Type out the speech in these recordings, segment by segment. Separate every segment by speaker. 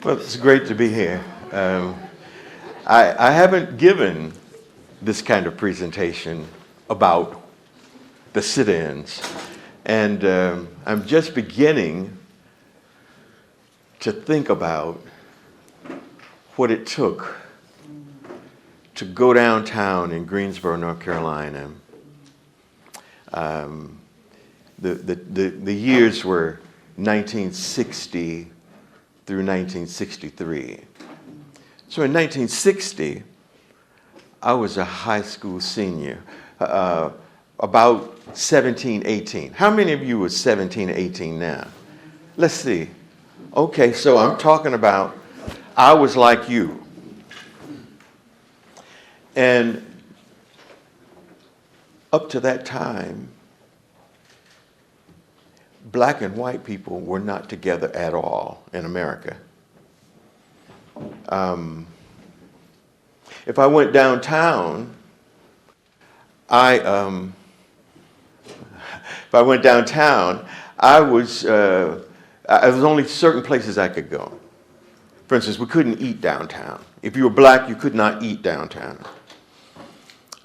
Speaker 1: Well, it's great to be here. I haven't given this kind of presentation about the sit-ins, and I'm just beginning to think about what it took to go downtown in Greensboro, North Carolina. The years were 1960 through 1963. So in 1960, I was a high school senior, about 17, 18. How many of you are 17, 18 now? Let's see. Okay, so I'm talking about I was like you. And up to that time, black and white people were not together at all in America. If I went downtown, I was only certain places I could go. For instance, we couldn't eat downtown. If you were black, you could not eat downtown.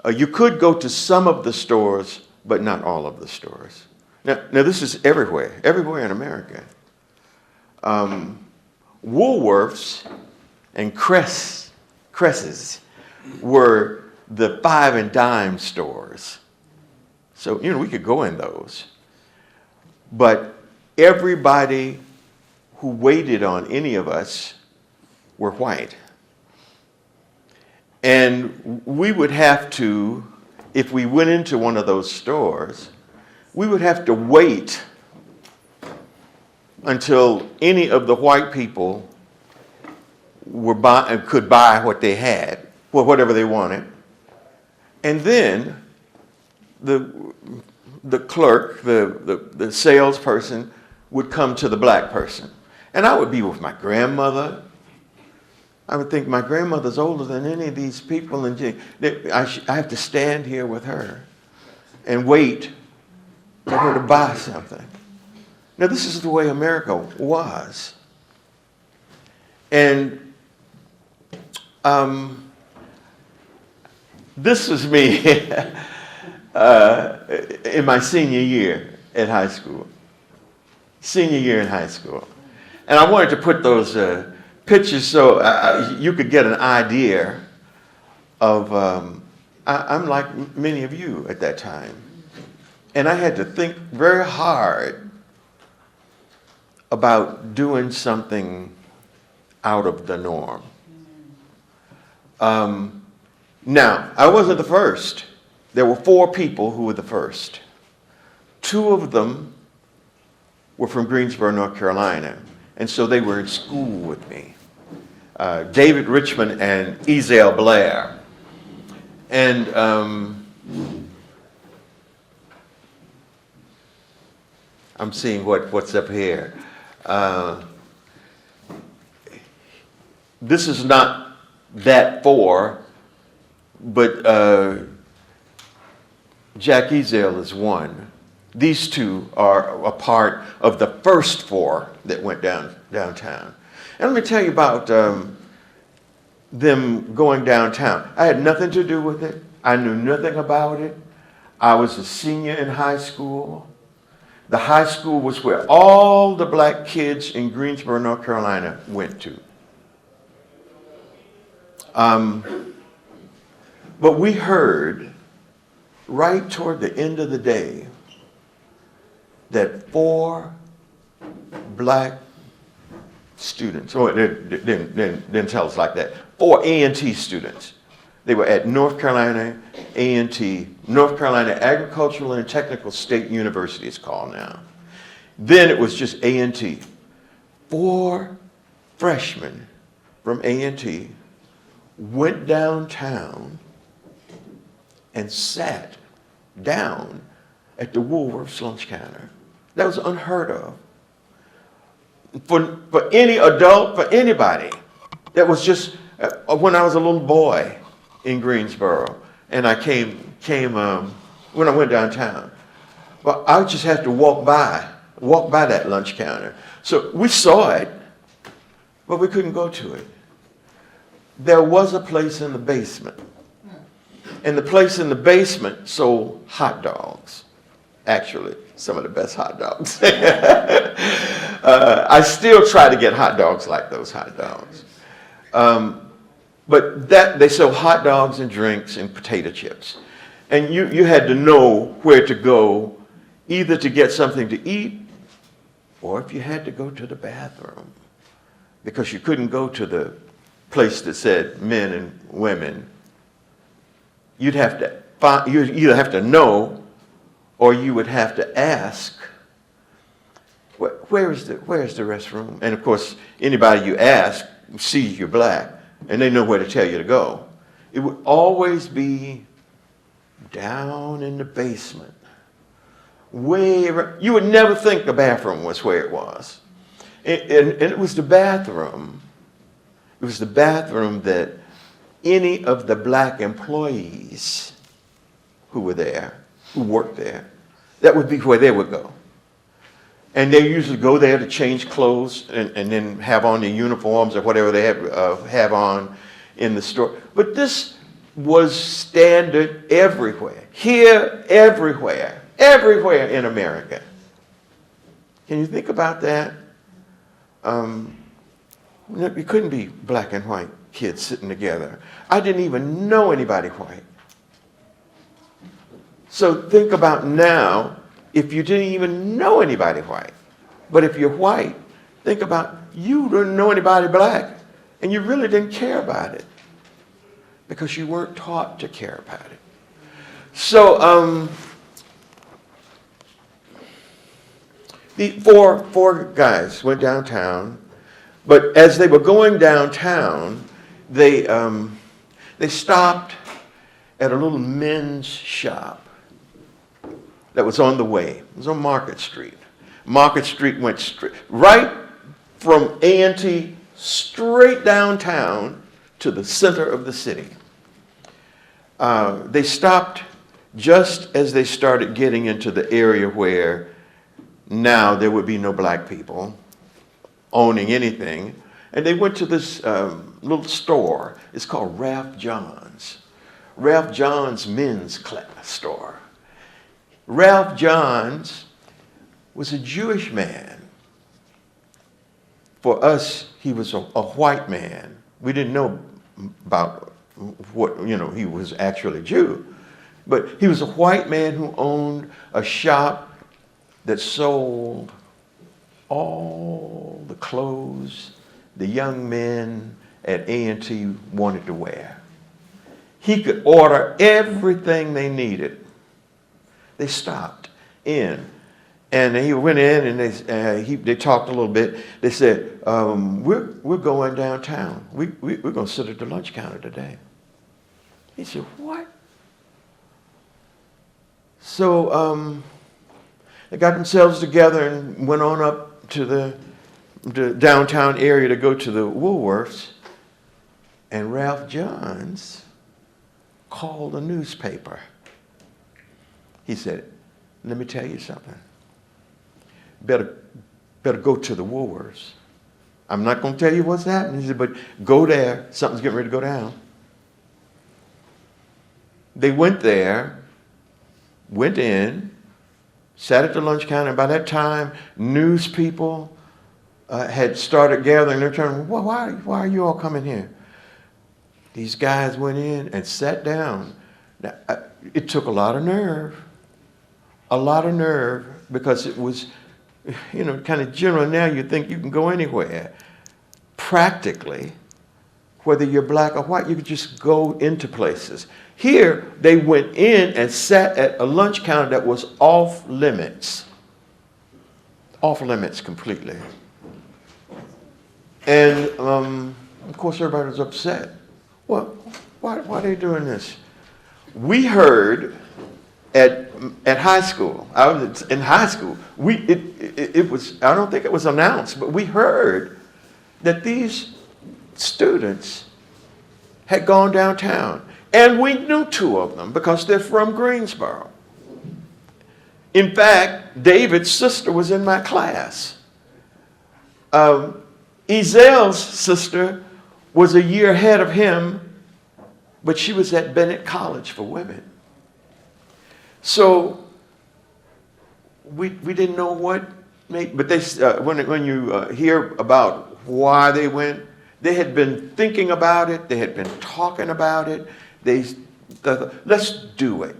Speaker 1: You could go to some of the stores, but not all of the stores. Now this is everywhere in America. Woolworths and Cresses were the 5 and dime stores. So, we could go in those. But everybody who waited on any of us were white. And we would have to, if we went into one of those stores, we would have to wait until any of the white people could buy what they had, well, whatever they wanted. And then the clerk, the salesperson, would come to the black person. And I would be with my grandmother. I would think my grandmother's older than any of these people, and I have to stand here with her and wait for her to buy something. Now, this is the way America was. And this was me in my senior year at high school. Senior year in high school. And I wanted to put those pictures so you could get an idea of, I'm like many of you at that time. And I had to think very hard about doing something out of the norm. Now, I wasn't the first. There were 4 people who were the first. 2 of them were from Greensboro, North Carolina, and so they were in school with me. David Richmond and Ezell Blair. And I'm seeing what's up here. This is not that 4, but Jack Ezell is 1. These 2 are a part of the first 4 that went downtown. And let me tell you about them going downtown. I had nothing to do with it. I knew nothing about it. I was a senior in high school. The high school was where all the black kids in Greensboro, North Carolina went to. But we heard right toward the end of the day that 4 black students, they didn't tell us like that, 4 A&T students. They were at North Carolina A&T, North Carolina Agricultural and Technical State University, it's called now. Then it was just A&T. 4 freshmen from A&T went downtown and sat down at the Woolworths lunch counter. That was unheard of. For any adult, for anybody. That was just when I was a little boy in Greensboro, and I came when I went downtown. Well, I just had to walk by that lunch counter. So we saw it, but we couldn't go to it. There was a place in the basement. And the place in the basement sold hot dogs. Actually, some of the best hot dogs. I still try to get hot dogs like those hot dogs. But they sell hot dogs and drinks and potato chips. And you had to know where to go, either to get something to eat, or if you had to go to the bathroom. Because you couldn't go to the place that said men and women. You'd either have to know, or you would have to ask, where's the restroom? And of course, anybody you ask sees you're black, and they know where to tell you to go. It would always be down in the basement. You would never think the bathroom was where it was. And it was the bathroom. It was the bathroom that any of the black employees who were there, who worked there, that would be where they would go. And they usually go there to change clothes and then have on their uniforms or whatever they have on in the store. But this was standard everywhere. Here, everywhere in America. Can you think about that? You couldn't be black and white kids sitting together. I didn't even know anybody white. So think about now, if you didn't even know anybody white. But if you're white, think about you didn't know anybody black, and you really didn't care about it because you weren't taught to care about it. So the four guys went downtown, but as they were going downtown, they stopped at a little men's shop that was on the way. It was on Market Street. Market Street went straight, right from A&T straight downtown to the center of the city. They stopped just as they started getting into the area where now there would be no black people owning anything. And they went to this little store. It's called Ralph John's. Ralph John's men's store. Ralph John's was a Jewish man. For us, he was a white man. We didn't know about what, he was actually Jew. But he was a white man who owned a shop that sold all the clothes the young men at A&T wanted to wear. He could order everything they needed. They stopped in, and he went in, and they talked a little bit. They said, "We're going downtown. We're going to sit at the lunch counter today." He said, "What?" So they got themselves together and went on up to the downtown area to go to the Woolworths, and Ralph John's called a newspaper. He said, "Let me tell you something. Better go to the Woolworths. I'm not going to tell you what's happening." He said, "But go there. Something's getting ready to go down." They went there, went in, sat at the lunch counter, and by that time, news people had started gathering. They're trying, why are you all coming here? These guys went in and sat down. Now, it took a lot of nerve, because it was, kind of general. Now you think you can go anywhere. Practically, whether you're black or white, you could just go into places. Here, they went in and sat at a lunch counter that was off limits. Off limits completely. And, of course, everybody was upset. Well, why are they doing this? We heard at high school, I was in high school, it was, I don't think it was announced, but we heard that these students had gone downtown. And we knew two of them because they're from Greensboro. In fact, David's sister was in my class. Ezel's sister was a year ahead of him, but she was at Bennett College for Women. So we didn't know what made, but they when you hear about why they went, they had been thinking about it, they had been talking about it. Let's do it.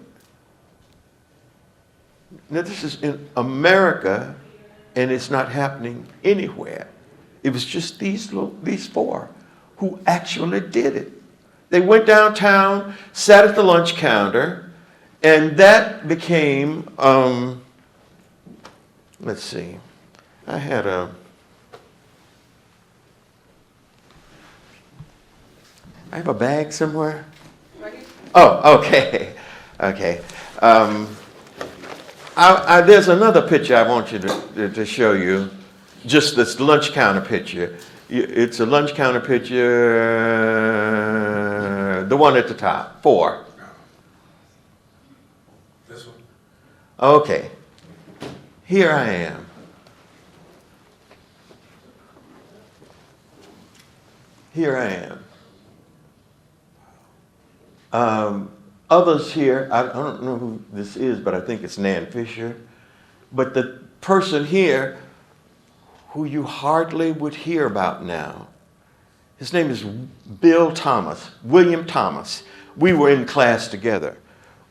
Speaker 1: Now this is in America, and it's not happening anywhere. It was just these four who actually did it. They went downtown, sat at the lunch counter, and that became, let's see, I have a bag somewhere. Oh, okay, okay. There's another picture I want you to show you, just this lunch counter picture. It's a lunch counter picture, the one at the top, 4.
Speaker 2: This one?
Speaker 1: Okay, here I am. Here I am. Others here, I don't know who this is, but I think it's Nan Fisher. But the person here who you hardly would hear about now, his name is William Thomas. We were in class together.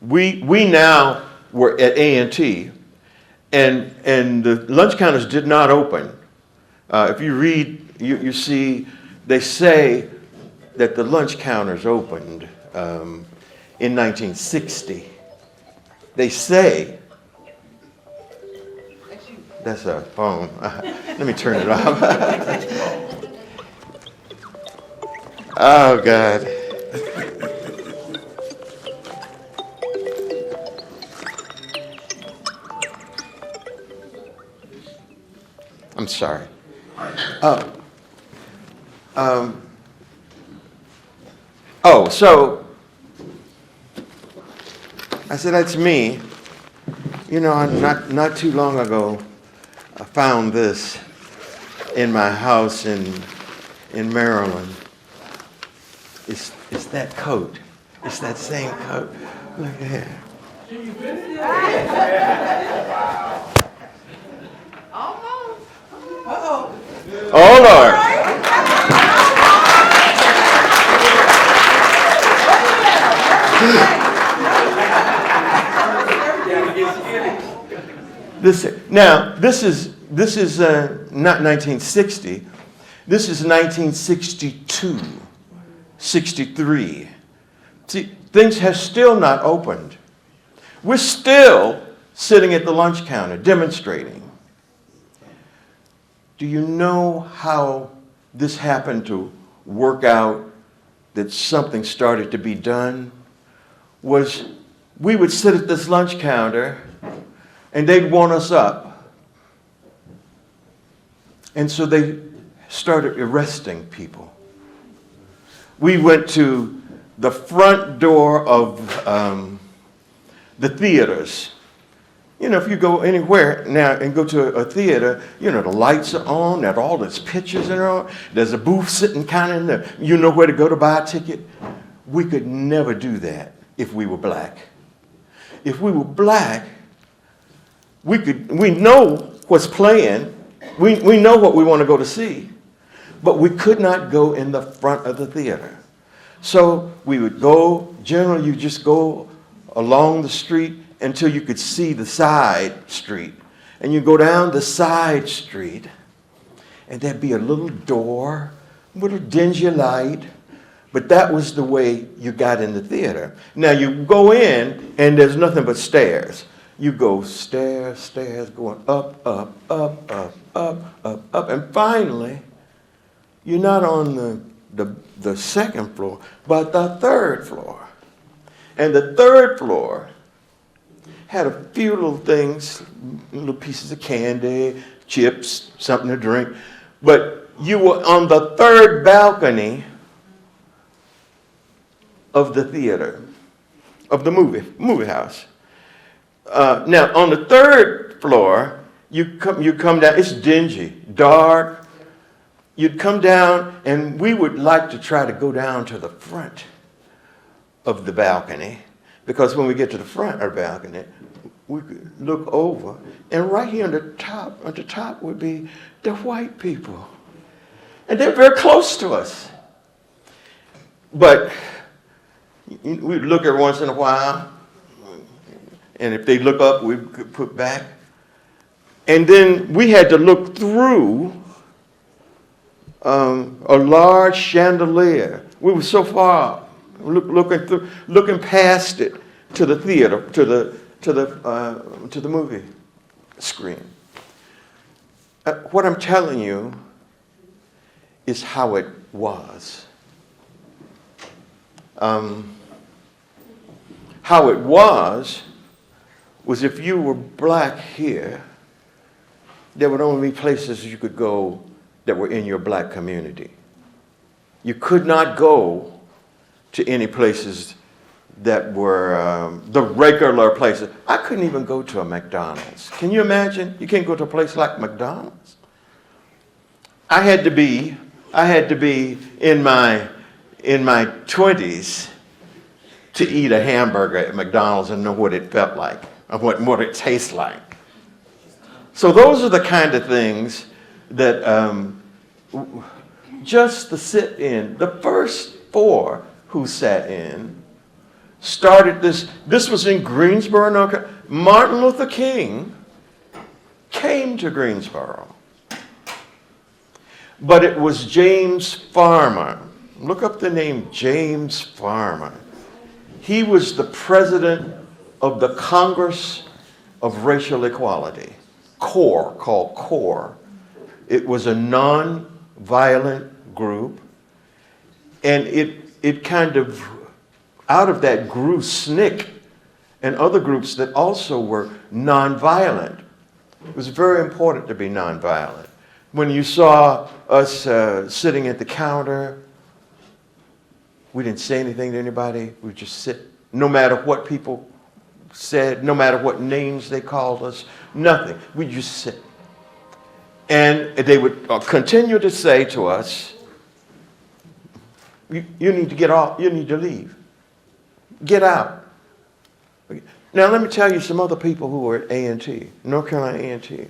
Speaker 1: We now were at A&T, and the lunch counters did not open. If you read, you see they say that the lunch counters opened in 1960. They say, that's a phone. Let me turn it off. Oh, God. I'm sorry. So I said, that's me. You know, not too long ago, I found this in my house in Maryland. It's that coat. It's that same coat. Look at that.
Speaker 3: Almost. Uh-oh.
Speaker 1: Oh, Lord. This is not 1960. This is 1962, 63. See, things have still not opened. We're still sitting at the lunch counter demonstrating. Do you know how this happened to work out, that something started to be done? Was we would sit at this lunch counter and they'd want us up. And so they started arresting people. We went to the front door of the theaters. You know, if you go anywhere now and go to a theater, you know, the lights are on, there are all these pictures and all. There's a booth sitting kind of in there. You know where to go to buy a ticket. We could never do that if we were black. If we were black, we know what's playing. We know what we want to go to see. But we could not go in the front of the theater. So we would go, generally you just go along the street until you could see the side street. And you go down the side street, and there'd be a little door, little dingy light, but that was the way you got in the theater. Now you go in, and there's nothing but stairs. You go stairs, stairs, going up, up, up, up, up, up, up, and finally, you're not on the second floor, but the third floor. And the third floor had a few little things, little pieces of candy, chips, something to drink. But you were on the third balcony of the theater, of the movie house. Now, on the third floor, you come down, it's dingy, dark, you'd come down, and we would like to try to go down to the front of the balcony, because when we get to the front of the balcony, we could look over, and right here on the top would be the white people. And they're very close to us. But we'd look every once in a while, and if they look up, we could put back. And then we had to look through a large chandelier. We were so far looking past it to the theater, to the movie screen. What I'm telling you is how it was. How it was if you were black here, there would only be places you could go that were in your black community. You could not go to any places that were the regular places. I couldn't even go to a McDonald's. Can you imagine? You can't go to a place like McDonald's. I had to be in my 20s to eat a hamburger at McDonald's and know what it felt like, or what it tastes like. So those are the kind of things that just to sit in. The first 4 who sat in started this. This was in Greensboro, North Carolina. Martin Luther King came to Greensboro. But it was James Farmer. Look up the name James Farmer. He was the president of the Congress of Racial Equality, CORE, called CORE. It was a non-violent group, and it kind of, out of that grew SNCC and other groups that also were non-violent. It was very important to be non-violent. When you saw us sitting at the counter, we didn't say anything to anybody. We would just sit, no matter what people said, no matter what names they called us, nothing. We just sit. And they would continue to say to us, you need to get off, you need to leave. Get out. Now let me tell you some other people who were at A&T, North Carolina A&T.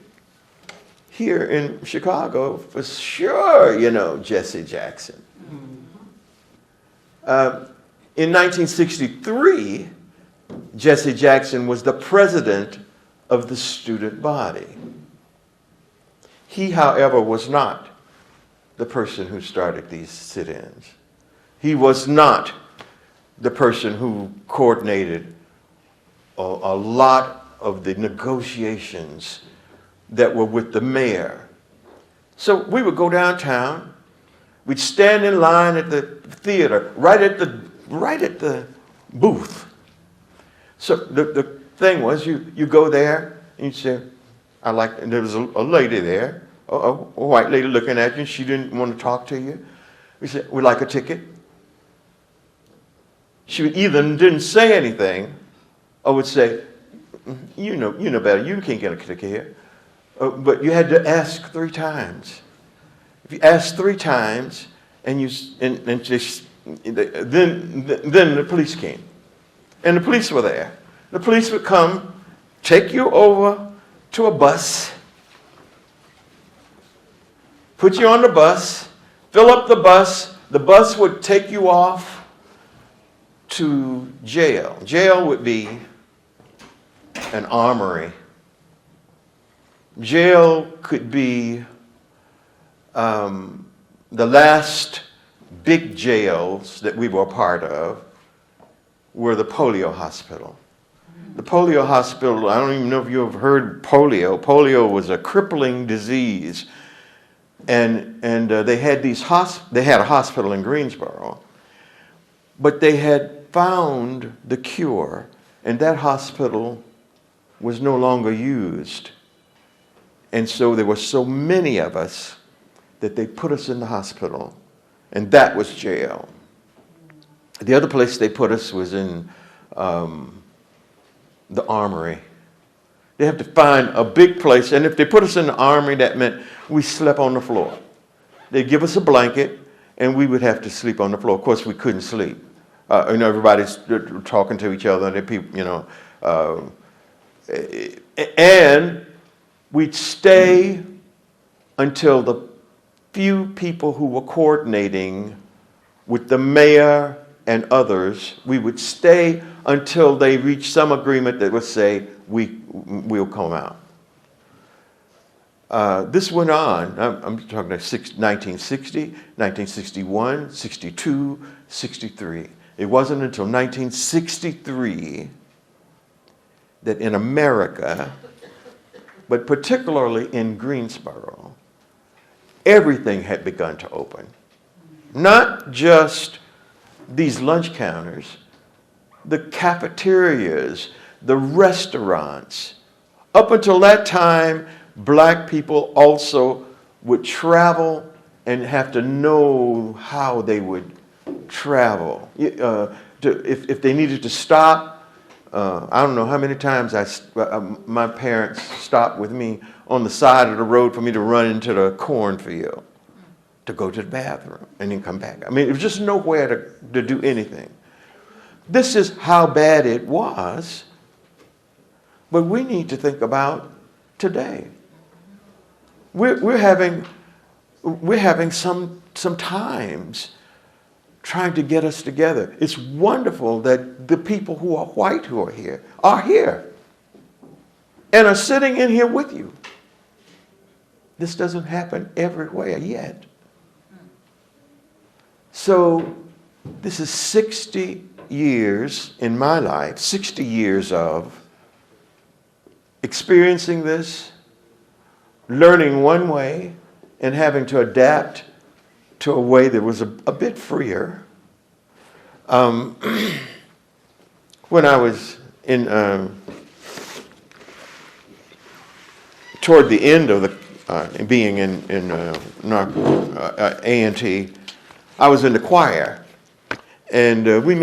Speaker 1: Here in Chicago, for sure, you know Jesse Jackson. In 1963, Jesse Jackson was the president of the student body. He, however, was not the person who started these sit-ins. He was not the person who coordinated a lot of the negotiations that were with the mayor. So we would go downtown. We'd stand in line at the theater, right at the booth. So the thing was, you go there and you say, and there was a lady there, a white lady looking at you, and she didn't want to talk to you. We said, we'd like a ticket. She either didn't say anything or would say, you know better, you can't get a ticket here. But you had to ask 3 times. If you asked 3 times, then the police came. And the police were there. The police would come, take you over to a bus, put you on the bus, fill up the bus. The bus would take you off to jail. Jail would be an armory. Jail could be the last big jails that we were a part of were the polio hospital. The polio hospital, I don't even know if you have heard polio. Polio was a crippling disease. And they had a hospital in Greensboro, but they had found the cure, and that hospital was no longer used. And so there were so many of us that they put us in the hospital, and that was jail. The other place they put us was in the armory. They have to find a big place, and if they put us in the armory, that meant we slept on the floor. They'd give us a blanket, and we would have to sleep on the floor. Of course, we couldn't sleep. Everybody's talking to each other, and people, and we'd stay until the few people who were coordinating with the mayor and others, we would stay until they reached some agreement that would say, we'll come out. This went on, I'm talking about 1960, 1961, 62, 63. It wasn't until 1963 that in America, but particularly in Greensboro, everything had begun to open. Not just these lunch counters, the cafeterias, the restaurants. Up until that time, black people also would travel and have to know how they would travel. If they needed to stop, I don't know how many times my parents stopped with me on the side of the road for me to run into the cornfield to go to the bathroom and then come back. I mean, it was just nowhere to do anything. This is how bad it was, but we need to think about today. We're having some times trying to get us together. It's wonderful that the people who are white who are here and are sitting in here with you. This doesn't happen everywhere yet. So this is 60 years in my life, 60 years of experiencing this, learning one way, and having to adapt to a way that was a bit freer. When I was in toward the end of the being in A&T, I was in the choir, and we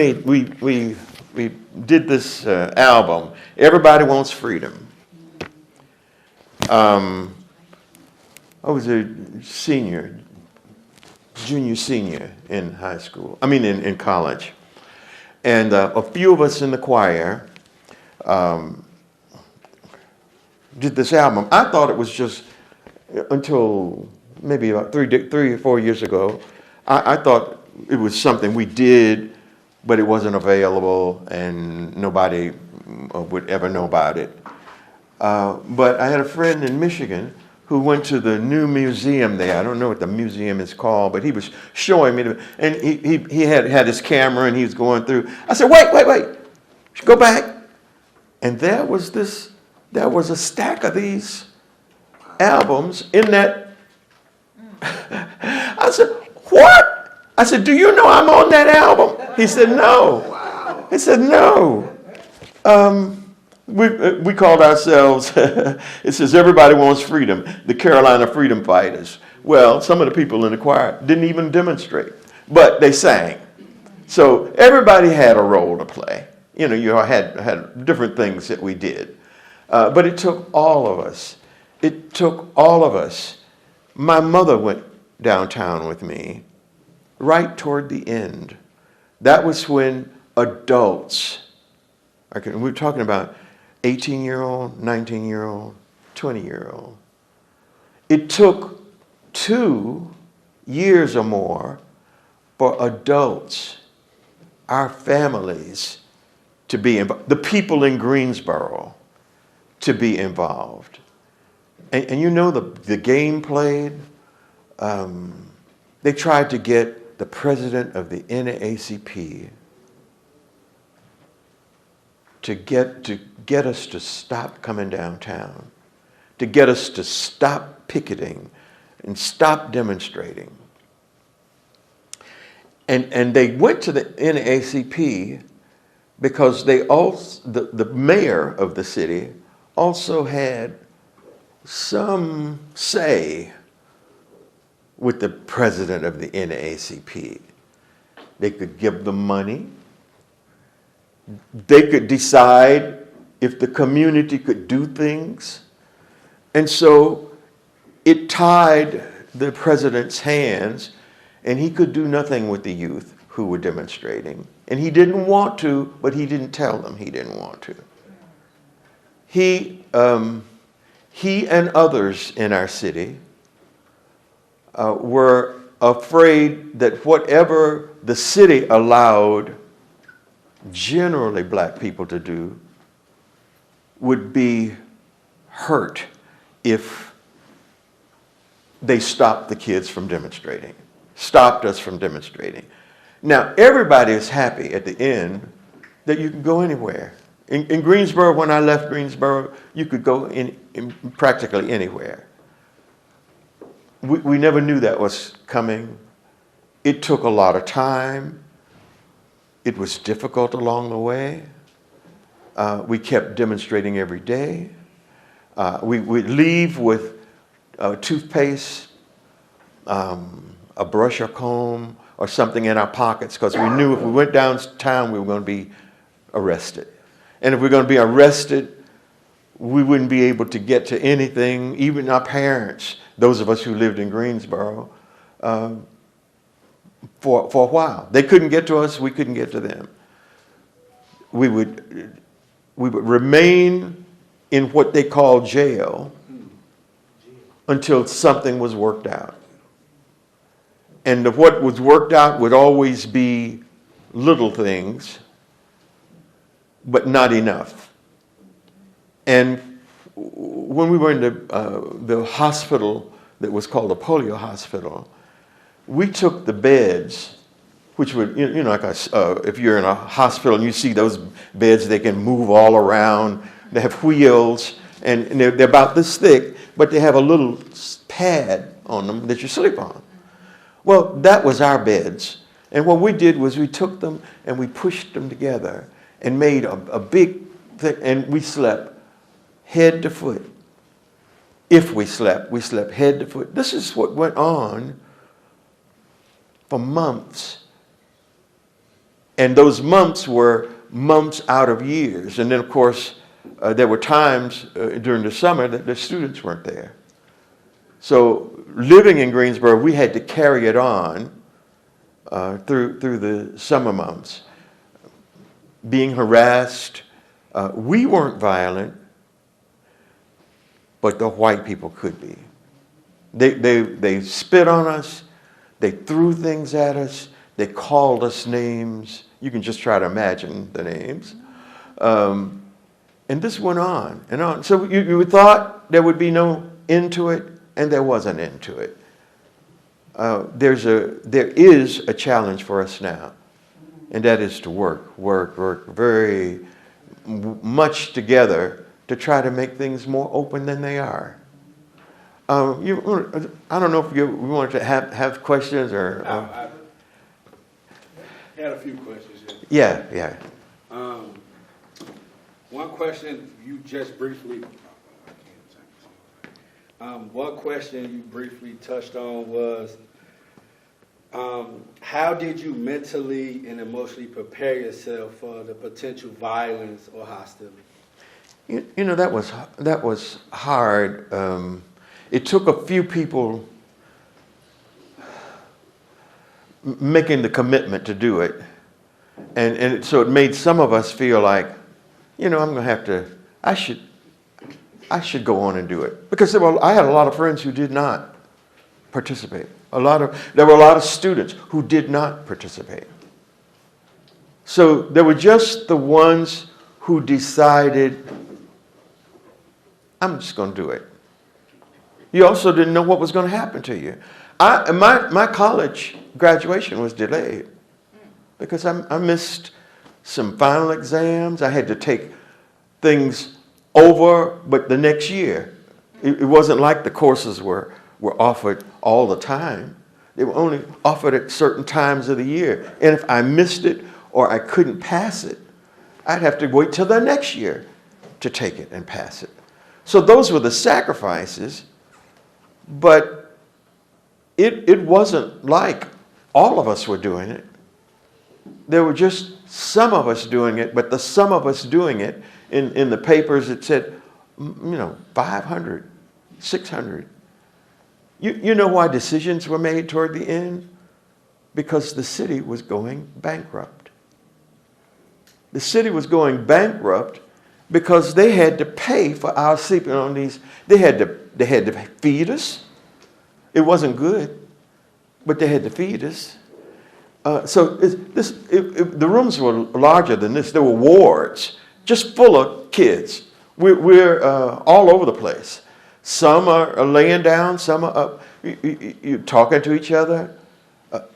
Speaker 1: did this album. Everybody Wants Freedom. I was a junior, senior in high school. I mean, in college. And a few of us in the choir did this album. I thought it was just until maybe about three or 4 years ago. I thought it was something we did, but it wasn't available, and nobody would ever know about it. But I had a friend in Michigan who went to the new museum there. I don't know what the museum is called, but he was showing me, and he had his camera and he was going through. I said, wait, go back. And there was a stack of these albums in that. I said, what? I said, do you know I'm on that album? He said, no. He said, no. We called ourselves, it says, Everybody Wants Freedom, the Carolina Freedom Fighters. Well, some of the people in the choir didn't even demonstrate, but they sang. So everybody had a role to play. You had different things that we did. But it took all of us. It took all of us. My mother went downtown with me right toward the end. That was when adults, we were talking about 18-year-old, 19-year-old, 20-year-old. It took 2 years or more for adults, our families, to be involved, the people in Greensboro to be involved. And the game played. They tried to get the president of the NAACP to get us to stop coming downtown, to get us to stop picketing and stop demonstrating. And they went to the NAACP because the mayor of the city also had some say with the president of the NAACP. They could give them money. They could decide if the community could do things. And so it tied the president's hands, and he could do nothing with the youth who were demonstrating. And he didn't want to, but he didn't tell them he didn't want to. He and others in our city were afraid that whatever the city allowed generally black people to do would be hurt if they stopped the kids from demonstrating, stopped us from demonstrating. Now, everybody is happy at the end that you can go anywhere. In Greensboro, when I left Greensboro, you could go in practically anywhere. We never knew that was coming. It took a lot of time. It was difficult along the way. We kept demonstrating every day. We'd leave with toothpaste, a brush or comb, or something in our pockets, because we knew if we went downtown, we were going to be arrested. And if we were going to be arrested, we wouldn't be able to get to anything, even our parents, those of us who lived in Greensboro, for a while. They couldn't get to us, we couldn't get to them. We would remain in what they call jail until something was worked out. And what was worked out would always be little things, but not enough. And when we were in the hospital that was called the polio hospital, we took the beds, which would, like if you're in a hospital and you see those beds, they can move all around. They have wheels, and they're about this thick, but they have a little pad on them that you sleep on. Well, that was our beds. And what we did was we took them and we pushed them together and made a big thing, and we slept head to foot. If we slept head to foot. This is what went on for months. And those months were months out of years. And then, of course, there were times during the summer that the students weren't there. So living in Greensboro, we had to carry it on through the summer months. Being harassed. We weren't violent, but the white people could be. They spit on us. They threw things at us. They called us names. You can just try to imagine the names. And this went on and on. So you thought there would be no end to it, and there was an end to it. There is a challenge for us now, and that is to work very much together to try to make things more open than they are. I don't know if we wanted to have questions or.
Speaker 2: I had a few questions.
Speaker 1: Yeah.
Speaker 2: One question you just briefly. One question you briefly touched on was, how did you mentally and emotionally prepare yourself for the potential violence or hostility?
Speaker 1: That was hard. It took a few people making the commitment to do it, and so it made some of us feel like, I'm going to have to. I should go on and do it, because I had a lot of friends who did not participate. There were a lot of students who did not participate. So there were just the ones who decided, I'm just going to do it. You also didn't know what was going to happen to you. My college graduation was delayed because I missed some final exams. I had to take things over, but the next year. It wasn't like the courses were offered all the time. They were only offered at certain times of the year. And if I missed it or I couldn't pass it, I'd have to wait till the next year to take it and pass it. So those were the sacrifices, but it wasn't like all of us were doing it. There were just some of us doing it, but the some of us doing it, in the papers it said, 500, 600. You know why decisions were made toward the end? Because the city was going bankrupt. The city was going bankrupt because they had to pay for our sleeping on these. They had to feed us. It wasn't good, but they had to feed us. The rooms were larger than this. There were wards just full of kids. We're all over the place. Some are laying down, some are up. You're talking to each other.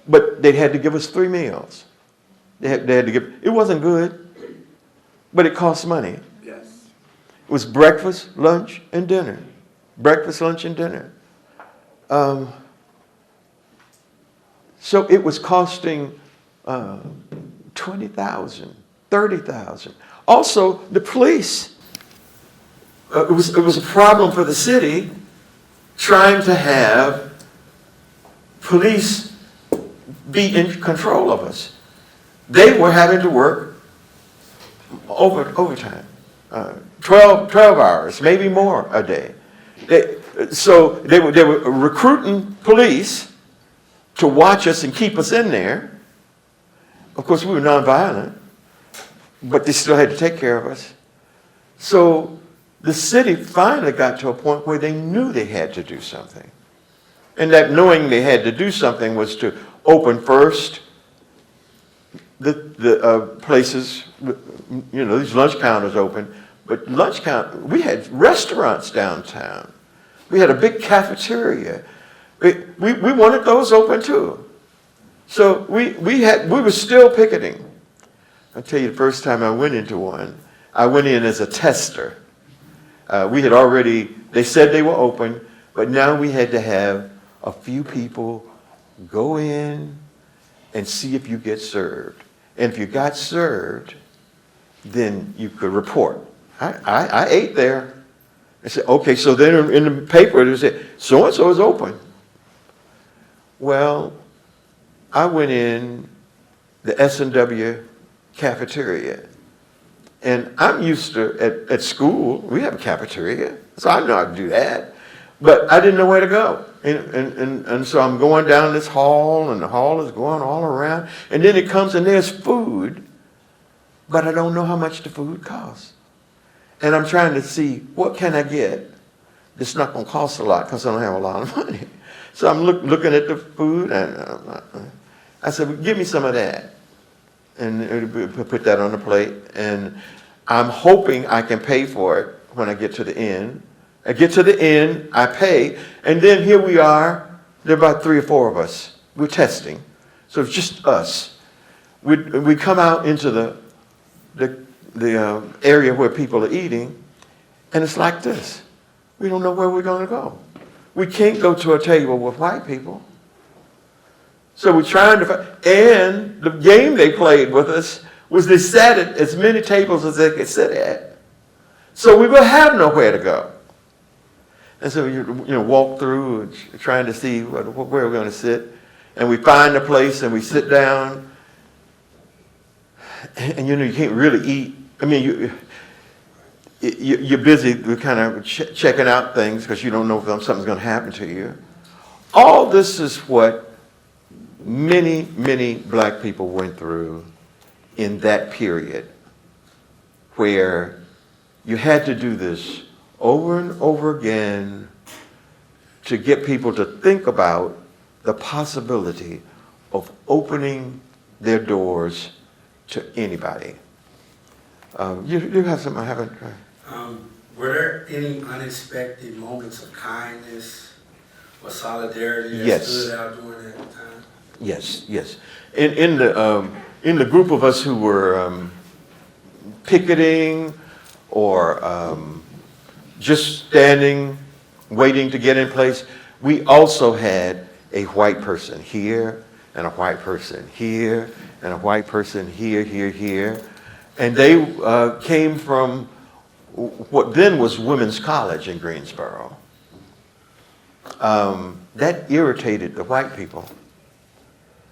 Speaker 1: But they had to give us 3 meals. They had to give. It wasn't good, but it cost money.
Speaker 2: Yes.
Speaker 1: It was breakfast, lunch, and dinner. Breakfast, lunch, and dinner. So it was costing $20,000, $30,000. Also, the police. It was a problem for the city trying to have police be in control of us. They were having to work overtime, 12 hours, maybe more a day. So they were recruiting police to watch us and keep us in there. Of course, we were nonviolent, but they still had to take care of us. So the city finally got to a point where they knew they had to do something. And that knowing they had to do something was to open first the places, these lunch counters open. But we had restaurants downtown. We had a big cafeteria. We wanted those open too. So we were still picketing. I'll tell you, the first time I went into one, I went in as a tester. They said they were open, but now we had to have a few people go in and see if you get served. And if you got served, then you could report. I ate there. I said, okay, so then in the paper they said, so-and-so is open. Well, I went in the S&W cafeteria. And I'm used to, at school, we have a cafeteria, so I know how to do that. But I didn't know where to go. And so I'm going down this hall, and the hall is going all around. And then it comes and there's food, but I don't know how much the food costs. And I'm trying to see, what can I get that's not going to cost a lot because I don't have a lot of money. So I'm looking at the food, and I said, well, give me some of that. And put that on the plate. And I'm hoping I can pay for it when I get to the end. I get to the end, I pay, and then here we are. There are about 3 or 4 of us. We're testing. So it's just us. We come out into the area where people are eating, and it's like this. We don't know where we're going to go. We can't go to a table with white people. So we're trying to find, and the game they played with us was they sat at as many tables as they could sit at. So we will have nowhere to go. And so you walk through trying to see where we're going to sit. And we find a place and we sit down. And you can't really eat. I mean, you're busy with kind of checking out things because you don't know if something's going to happen to you. All this is what many, many black people went through in that period where you had to do this over and over again to get people to think about the possibility of opening their doors to anybody. You have something I haven't tried.
Speaker 4: Were there any unexpected moments of kindness or solidarity that
Speaker 1: Yes.
Speaker 4: stood out during that time?
Speaker 1: Yes. In the group of us who were picketing or just standing, waiting to get in place, we also had a white person here, and a white person here, and a white person here. And they came from what then was Women's College in Greensboro. That irritated the white people.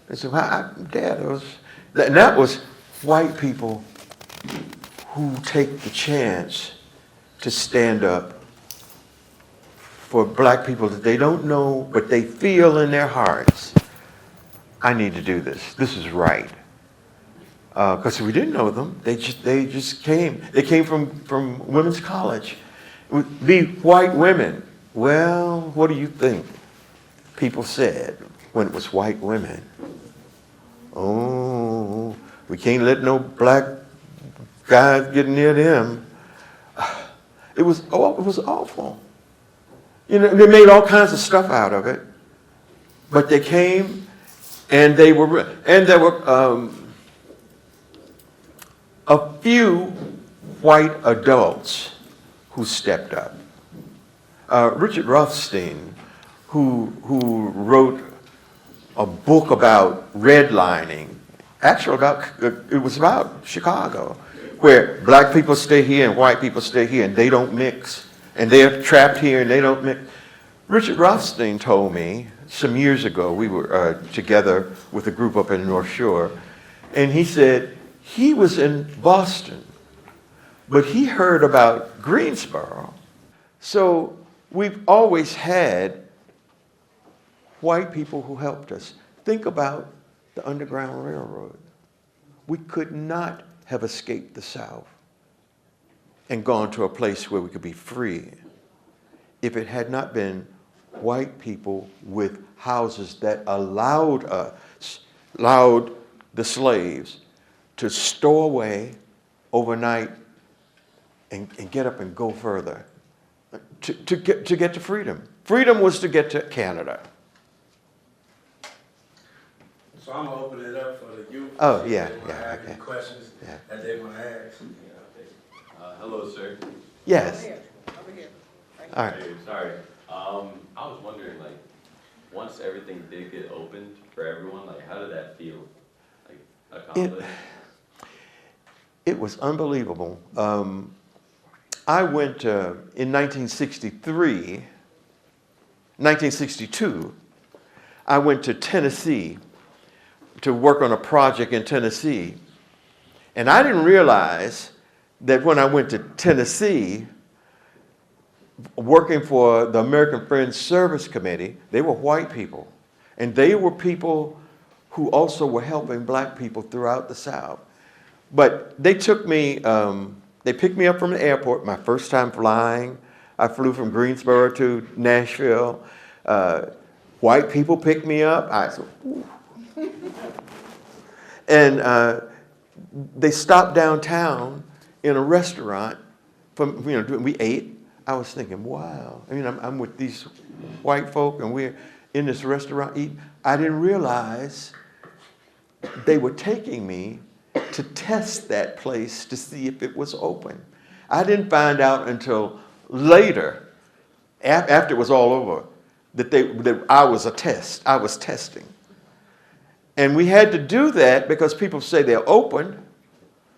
Speaker 1: They said, that was white people who take the chance to stand up for black people that they don't know, but they feel in their hearts, I need to do this. This is right. Because we didn't know them. They just came. They came from women's college. It would be white women. Well, what do you think people said when it was white women? Oh, we can't let no black guys get near them. It was awful. You know, they made all kinds of stuff out of it. But they came, and there were a few white adults who stepped up. Richard Rothstein, who wrote a book about redlining, it was about Chicago, where black people stay here and white people stay here and they don't mix, and they're trapped here and they don't mix. Richard Rothstein told me some years ago, we were together with a group up in the North Shore, and he said he was in Boston, but he heard about Greensboro. So we've always had white people who helped us. Think about the Underground Railroad. We could not have escaped the South and gone to a place where we could be free if it had not been white people with houses that allowed the slaves to stow away overnight and get up and go further to get to freedom. Freedom was to get to Canada.
Speaker 4: So I'm gonna open it up for the youth.
Speaker 1: Oh,
Speaker 4: See
Speaker 1: yeah,
Speaker 4: if they wanna
Speaker 1: yeah,
Speaker 4: have
Speaker 1: okay.
Speaker 4: any questions
Speaker 1: Yeah.
Speaker 4: that they wanna ask.
Speaker 5: Hello, sir.
Speaker 1: Yes.
Speaker 3: Over here.
Speaker 1: All right.
Speaker 5: Hey, sorry. I was wondering, like, once everything did get opened for everyone, like, how did that feel? Like, accomplished?
Speaker 1: It was unbelievable. I went in 1962, I went to Tennessee to work on a project in Tennessee. And I didn't realize that when I went to Tennessee, working for the American Friends Service Committee, they were white people. And they were people who also were helping black people throughout the South. But they took me, they picked me up from the airport, my first time flying. I flew from Greensboro to Nashville. White people picked me up. I said, ooh. And they stopped downtown in a restaurant. We ate. I was thinking, wow. I mean, I'm with these white folk, and we're in this restaurant eating. I didn't realize they were taking me to test that place to see if it was open. I didn't find out until later, after it was all over, that I was a test. I was testing. And we had to do that because people say they're open,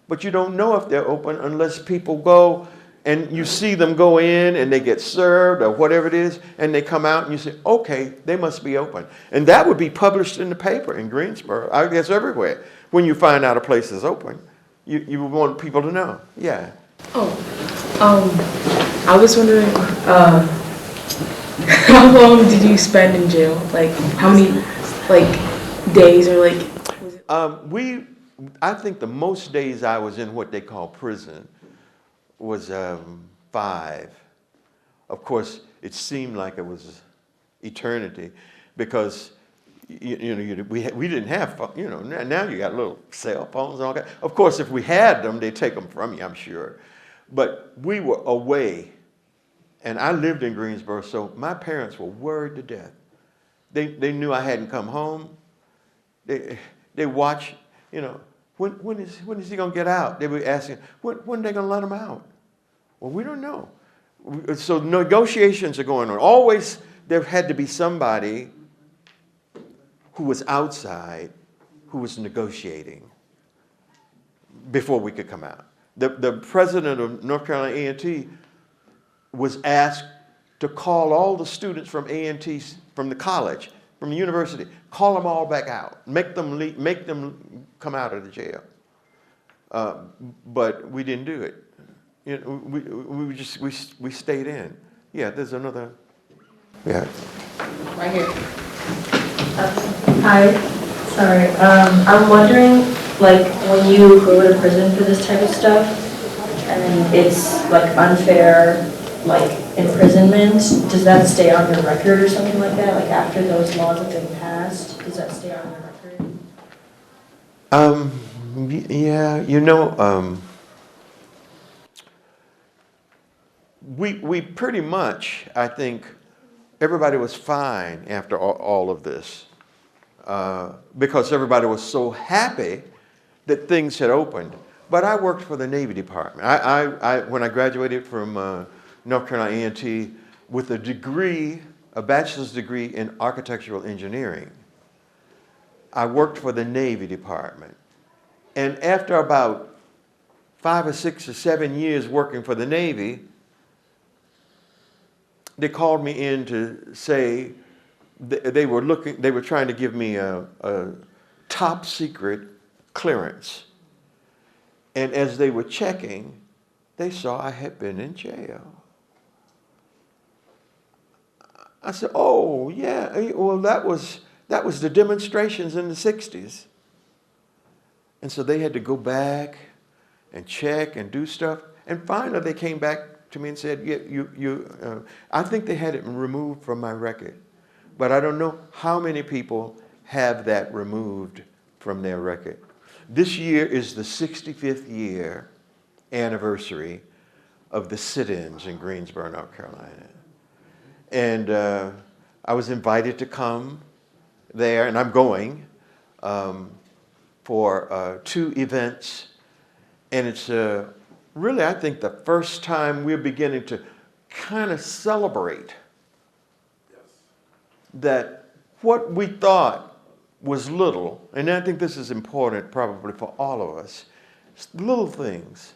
Speaker 1: but you don't know if they're open unless people go and you see them go in and they get served or whatever it is, and they come out and you say, okay, they must be open. And that would be published in the paper in Greensboro, I guess everywhere. When you find out a place is open, you want people to know. Yeah.
Speaker 6: I was wondering, how long did you spend in jail? Like, how many, days or was it?
Speaker 1: I think the most days I was in what they call prison was 5. Of course, it seemed like it was eternity because we didn't have now you got little cell phones and all that. Of course, if we had them, they'd take them from you, I'm sure. But we were away, and I lived in Greensboro, so my parents were worried to death. They knew I hadn't come home. They watched, when is he going to get out? They were asking, when are they going to let him out? Well, we don't know. So negotiations are going on. Always there had to be somebody who was outside who was negotiating before we could come out. The president of North Carolina A&T was asked to call all the students from A&T, from the college, from the university, call them all back out, make them come out of the jail. But we didn't do it. We stayed in. Yeah, there's another Yeah.
Speaker 3: Right here.
Speaker 7: Hi, sorry. I'm wondering, like, when you go to prison for this type of stuff, and it's like unfair, like imprisonment, does that stay on your record or something like that? Like after those laws have been passed, does that stay on your record?
Speaker 1: Yeah, we pretty much, I think, everybody was fine after all of this because everybody was so happy that things had opened. But I worked for the Navy Department. When I graduated from North Carolina A&T with a degree, a bachelor's degree in architectural engineering, I worked for the Navy Department. And after about 5 or 6 or 7 years working for the Navy, they called me in to say they were trying to give me a top secret clearance. And as they were checking, they saw I had been in jail. I said, oh, yeah, well, that was the demonstrations in the 60s. And so they had to go back and check and do stuff. And finally, they came back to me and said, yeah, I think they had it removed from my record. But I don't know how many people have that removed from their record. This year is the 65th year anniversary of the sit-ins in Greensboro, North Carolina. And I was invited to come there, and I'm going for 2 events. And it's really, I think, the first time we're beginning to kind of celebrate that what we thought was little, and I think this is important probably for all of us, little things.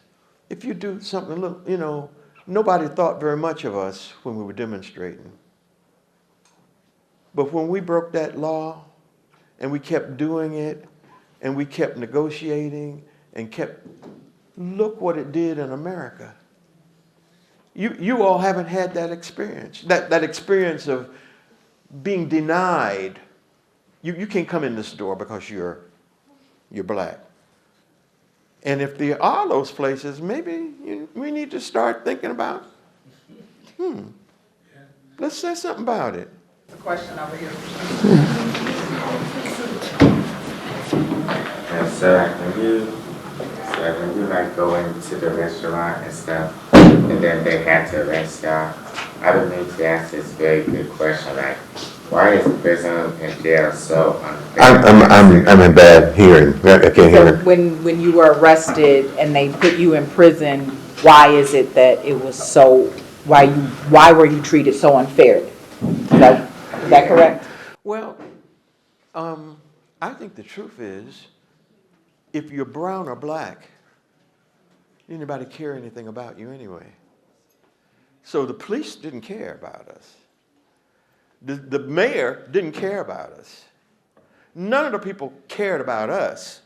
Speaker 1: If you do something little, nobody thought very much of us when we were demonstrating. But when we broke that law and we kept doing it and we kept negotiating and look what it did in America. You all haven't had that experience, that experience of being denied. You can't come in this door because you're black. And if there are those places, maybe we need to start thinking about, let's say something about it.
Speaker 3: A question over here.
Speaker 8: And so when you like go into the restaurant and stuff, and then they have to arrest y'all, I would need to ask this very good question, like, why is prison and jail so unfair?
Speaker 1: I'm in bad hearing. I can't hear.
Speaker 9: So when you were arrested and they put you in prison, why is it that it was so? Why were you treated so unfairly? Is that correct?
Speaker 1: Well, I think the truth is, if you're brown or black, anybody care anything about you anyway. So the police didn't care about us. The mayor didn't care about us. None of the people cared about us.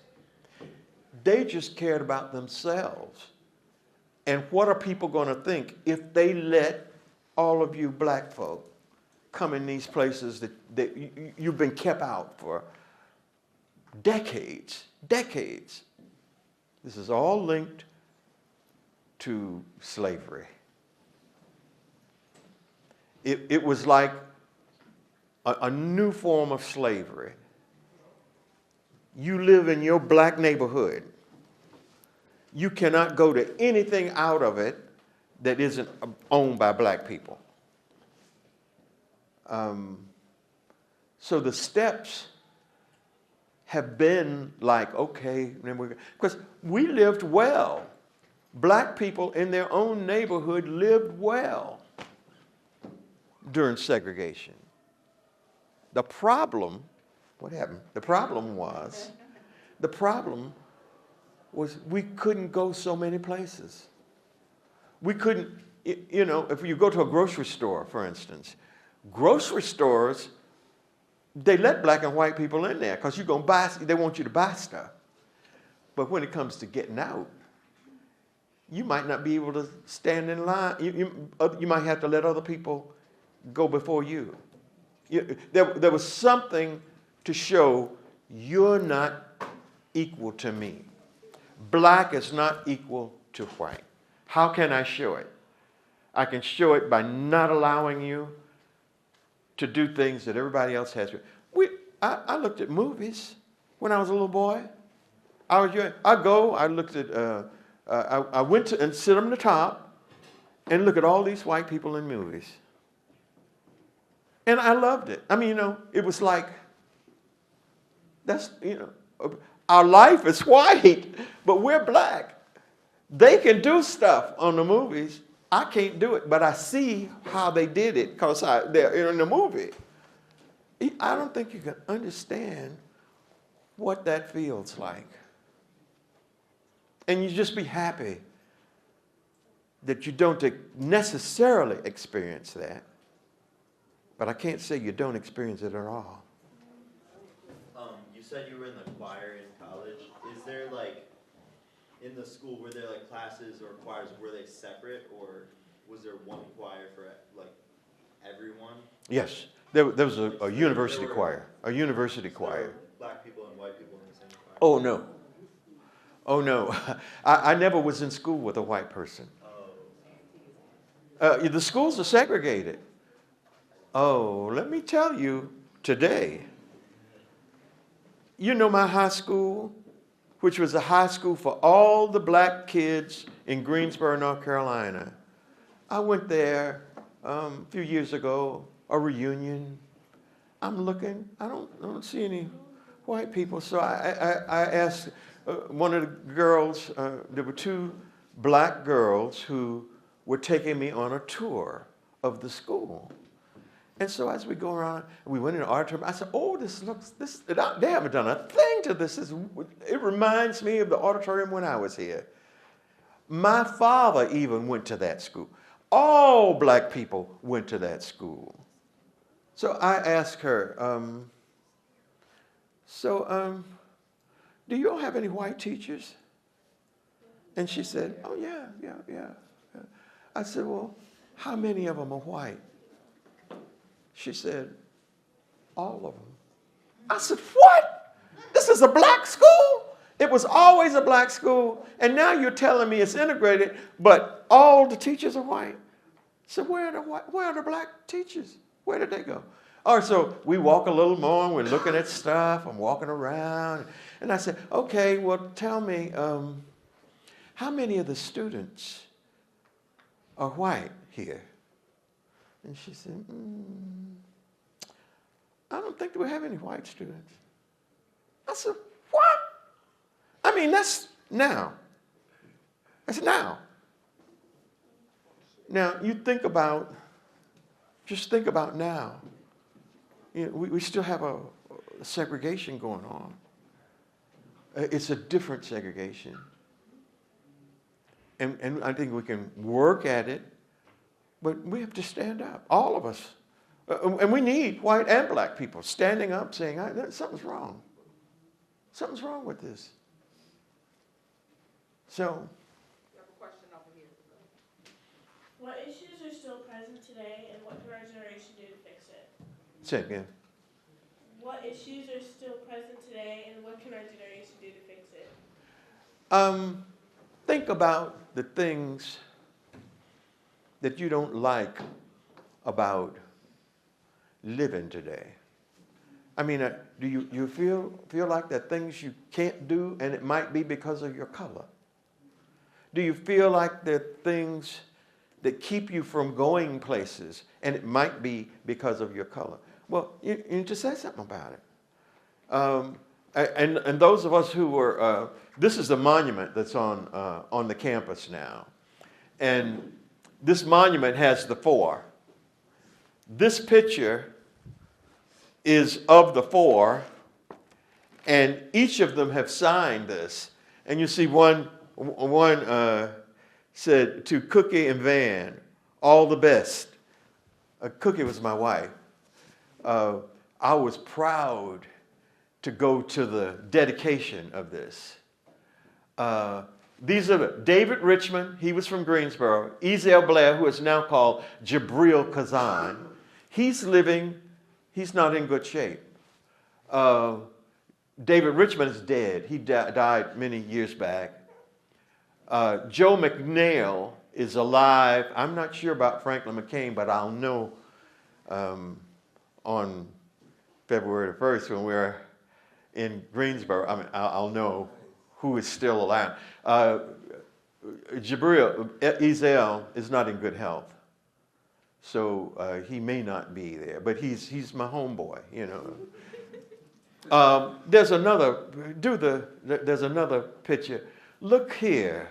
Speaker 1: They just cared about themselves. And what are people going to think if they let all of you black folk come in these places that you've been kept out for decades? This is all linked to slavery. It was like a new form of slavery. You live in your black neighborhood. You cannot go to anything out of it that isn't owned by black people. So the steps have been like, okay, because we lived well. Black people in their own neighborhood lived well during segregation. The problem, what happened? The problem was we couldn't go so many places. We couldn't, if you go to a grocery store, for instance, grocery stores, they let black and white people in there because they want you to buy stuff. But when it comes to getting out, you might not be able to stand in line. You might have to let other people go before you. There was something to show you're not equal to me. Black is not equal to white. How can I show it? I can show it by not allowing you to do things that everybody else has. I looked at movies when I was a little boy. I looked at, I went to and sit on the top and look at all these white people in movies. And I loved it. I mean, it was like, our life is white, but we're black. They can do stuff on the movies. I can't do it, but I see how they did it because they're in the movie. I don't think you can understand what that feels like. And you just be happy that you don't necessarily experience that. But I can't say you don't experience it at all.
Speaker 10: You said you were in the choir in college. Is there in the school, were there classes or choirs, were they separate, or was there one choir for everyone?
Speaker 1: Yes, there was a university choir. A university choir.
Speaker 10: Black people and white people in the same choir?
Speaker 1: Oh no. Oh no. I never was in school with a white person. The schools are segregated. Oh, let me tell you today. My high school, which was a high school for all the black kids in Greensboro, North Carolina. I went there a few years ago, a reunion. I'm looking, I don't see any white people. So I asked one of the girls, there were two black girls who were taking me on a tour of the school. And so as we go around, we went in the auditorium. I said, oh, they haven't done a thing to this. It reminds me of the auditorium when I was here. My father even went to that school. All black people went to that school. So I asked her, do you all have any white teachers? And she said, oh, yeah. I said, well, how many of them are white? She said, all of them. I said, what? This is a black school? It was always a black school, and now you're telling me it's integrated, but all the teachers are white. So where are the black teachers? Where did they go? All right, so we walk a little more, and we're looking at stuff, I'm walking around, and I said, okay, well, tell me, how many of the students are white here? And she said, I don't think we have any white students. I said, what? I mean, that's now. That's now. Now, just think about now. We still have a segregation going on. It's a different segregation. And I think we can work at it. But we have to stand up, all of us. And we need white and black people standing up saying, something's wrong. Something's wrong with this. So.
Speaker 3: You have a question over here.
Speaker 11: What issues are still present today, and what can our generation do to fix it?
Speaker 1: Say it again.
Speaker 11: What issues are still present today, and what can our generation do to fix it?
Speaker 1: Think about the things that you don't like about living today. I mean, do you feel like there are things you can't do, and it might be because of your color? Do you feel like there are things that keep you from going places, and it might be because of your color? Well, you need to say something about it. And those of us who were, this is the monument that's on the campus now, and this monument has the four. This picture is of the four, and each of them have signed this. And you see one said, to Cookie and Van, all the best. Cookie was my wife. I was proud to go to the dedication of this. These are David Richmond, he was from Greensboro. Ezel Blair, who is now called Jabril Kazan. He's living, he's not in good shape. David Richmond is dead. He died many years back. Joe McNeil is alive. I'm not sure about Franklin McCain, but I'll know on February the 1st when we're in Greensboro. I mean, I'll know who is still alive. Jabril Ezel is not in good health, so he may not be there. But he's my homeboy, you know. There's another. There's another picture. Look here.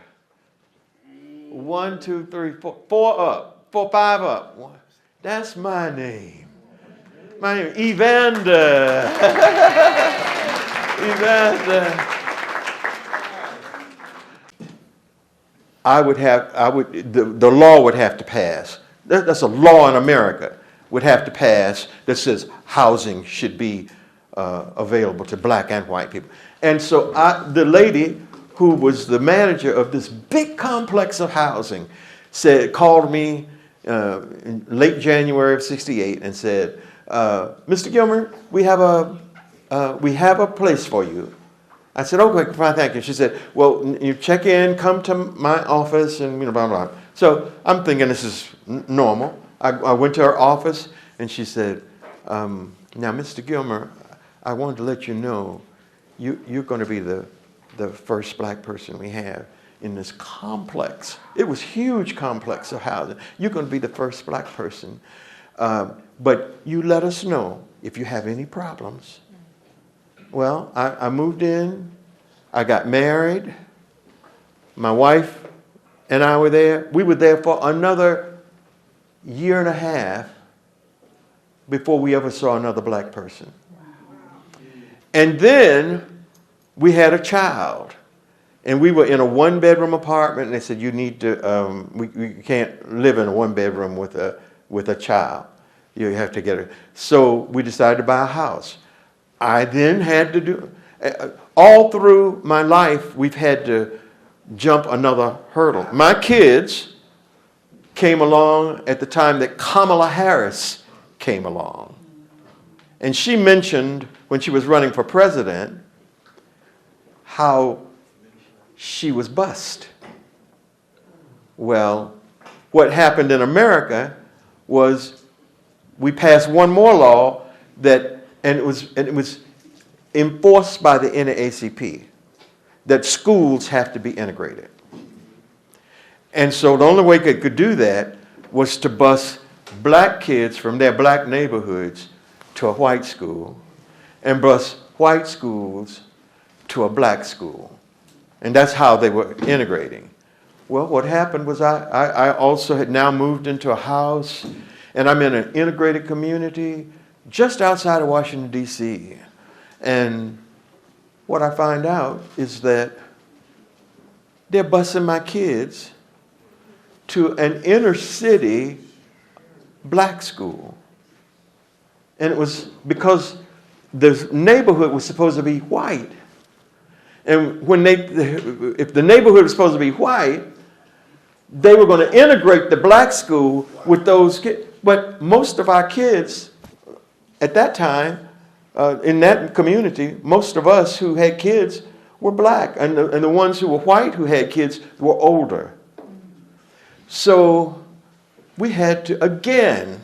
Speaker 1: 1, 2, 3, 4. 4 up. 4, 5 up. That's my name. My name, Evander. Evander. The law would have to pass. That's a law in America, would have to pass that says housing should be available to black and white people. And so the lady who was the manager of this big complex of housing called me in late January of '68 and said, Mr. Gilmer, we have a place for you. I said, okay, fine, thank you. She said, well, you check in, come to my office, and blah, blah. So I'm thinking this is normal. I went to her office, and she said, now, Mr. Gilmer, I wanted to let you know you're going to be the first black person we have in this complex. It was a huge complex of housing. You're going to be the first black person. But you let us know if you have any problems. Well, I moved in. I got married. My wife and I were there. We were there for another year and a half before we ever saw another black person. And then we had a child. And we were in a one-bedroom apartment, and they said, you need to, we can't live in a one-bedroom with a child. You have to get it. So we decided to buy a house. I then had to do, all through my life, we've had to jump another hurdle. My kids came along at the time that Kamala Harris came along. And she mentioned, when she was running for president, how she was bused. Well, what happened in America was we passed one more law and it was enforced by the NAACP, that schools have to be integrated. And so the only way they could do that was to bus black kids from their black neighborhoods to a white school and bus white schools to a black school. And that's how they were integrating. Well, what happened was I also had now moved into a house, and I'm in an integrated community just outside of Washington, D.C. And what I find out is that they're busing my kids to an inner city black school. And it was because the neighborhood was supposed to be white. And if the neighborhood was supposed to be white, they were going to integrate the black school with those kids. But most of our kids at that time, in that community, most of us who had kids were black. And the ones who were white who had kids were older. So we had to, again,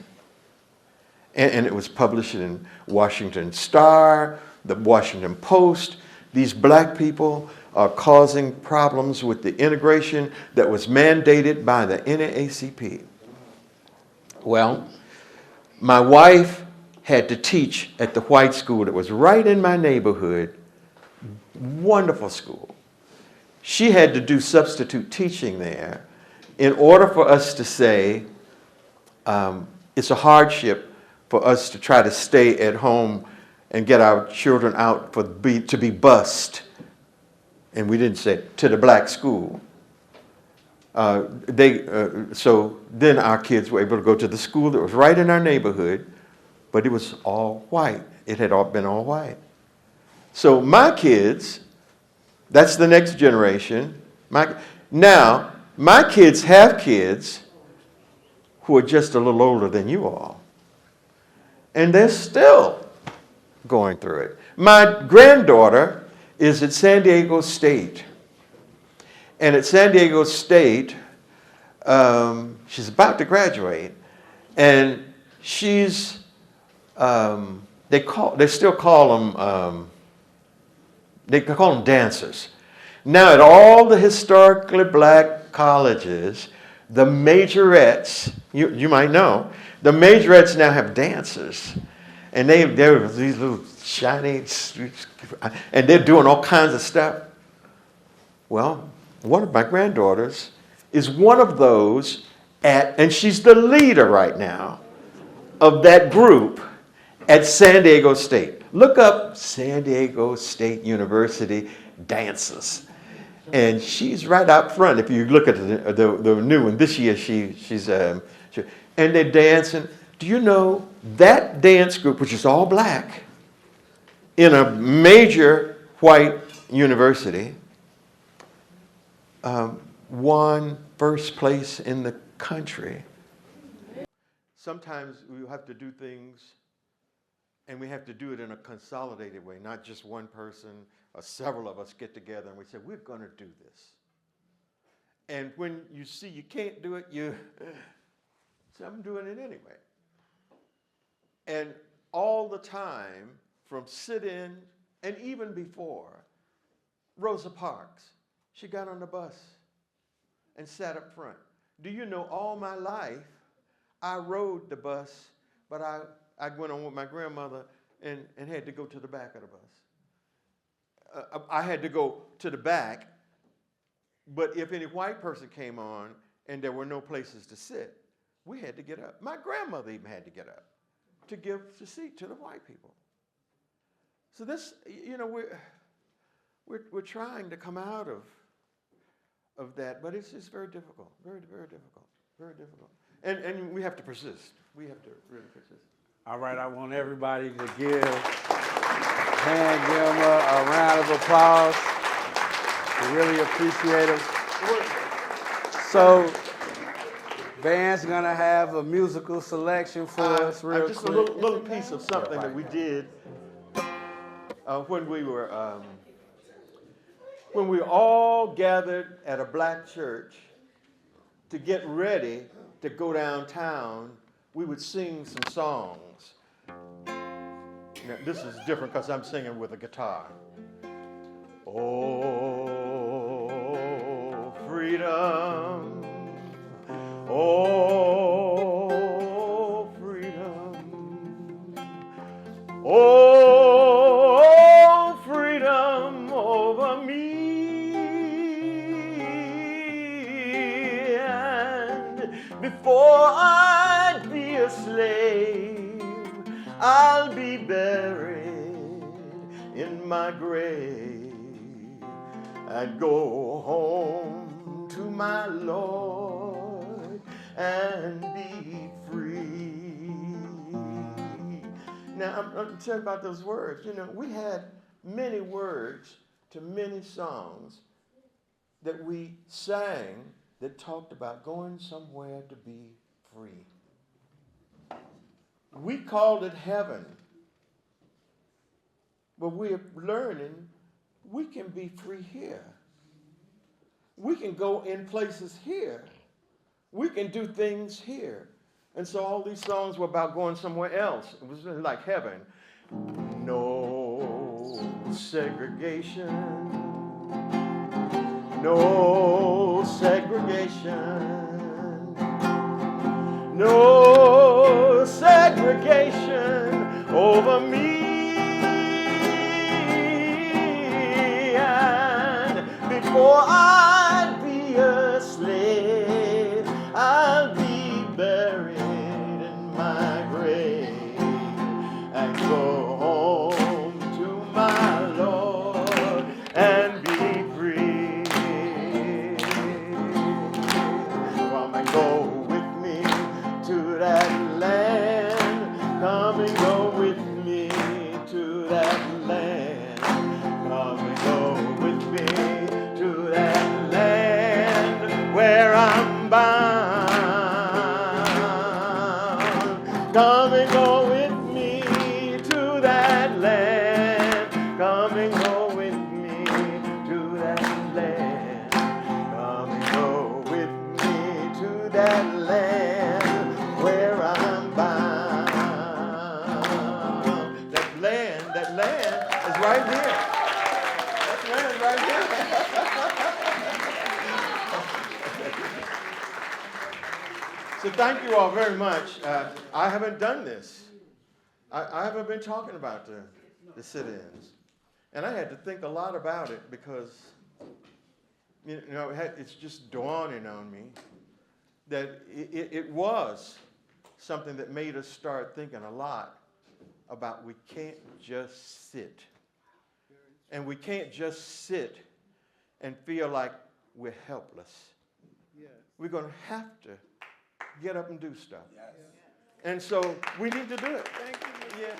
Speaker 1: and it was published in Washington Star, the Washington Post, these black people are causing problems with the integration that was mandated by the NAACP. Well, my wife had to teach at the white school that was right in my neighborhood. Wonderful school. She had to do substitute teaching there in order for us to say it's a hardship for us to try to stay at home and get our children out to be bused. And we didn't say to the black school. So then our kids were able to go to the school that was right in our neighborhood, but it was all white. It had all been all white. So my kids, that's the next generation. Now, my kids have kids who are just a little older than you all. and they're still going through it. My granddaughter is at San Diego State. And at San Diego State, she's about to graduate, and she's, they still call them, they call them dancers. Now at all the historically black colleges, the majorettes, you might know, the majorettes now have dancers. And they're these little shiny, and they're doing all kinds of stuff. Well, one of my granddaughters is one of those and she's the leader right now of that group at San Diego State. Look up San Diego State University dancers. And she's right out front. If you look at the new one, this year and they're dancing. Do you know that dance group, which is all black, in a major white university, won first place in the country? Sometimes we have to do things, and we have to do it in a consolidated way, not just one person or several of us get together and we say, we're going to do this. And when you see you can't do it, you say, I'm doing it anyway. And all the time, from sit-in and even before, Rosa Parks, she got on the bus and sat up front. Do you know, all my life, I rode the bus, but I went on with my grandmother and had to go to the back of the bus. I had to go to the back, but if any white person came on and there were no places to sit, we had to get up. My grandmother even had to get up to give the seat to the white people. So this, you know, we're trying to come out of that, but it's very difficult, very, very difficult, very difficult. And we have to persist. We have to really persist.
Speaker 2: All right, I want everybody to give Dan Gilmer a round of applause. We really appreciate him. So, band's gonna have a musical selection for us real quick.
Speaker 1: Just a little piece of something that we did when we were all gathered at a black church to get ready to go downtown. We would sing some songs. Now, this is different because I'm singing with a guitar. Oh, freedom. Oh, freedom. Oh, freedom over me. And before I'd be a slave, I'll be buried in my grave. I'd go home to my Lord and be free. Now, I'm going to tell you about those words. You know, we had many words to many songs that we sang that talked about going somewhere to be free. We called it heaven, but we're learning we can be free here. We can go in places here. We can do things here. And so all these songs were about going somewhere else. It was like heaven. No segregation. No segregation. No segregation over me. And before I'd be a slave, I'll be buried in my grave and go home to my Lord and be free. Come and go with me to that land. Come and go with me to that land. Come and go with me to that land where I'm bound. Come and go with me That land is right here. That land is right here. So thank you all very much. I haven't done this. I haven't been talking about the sit-ins. And I had to think a lot about it because, it's just dawning on me that it was something that made us start thinking a lot about we can't just sit. And we can't just sit and feel like we're helpless. We're going to have to get up and do stuff. And so we need to do it. Thank you. Yeah.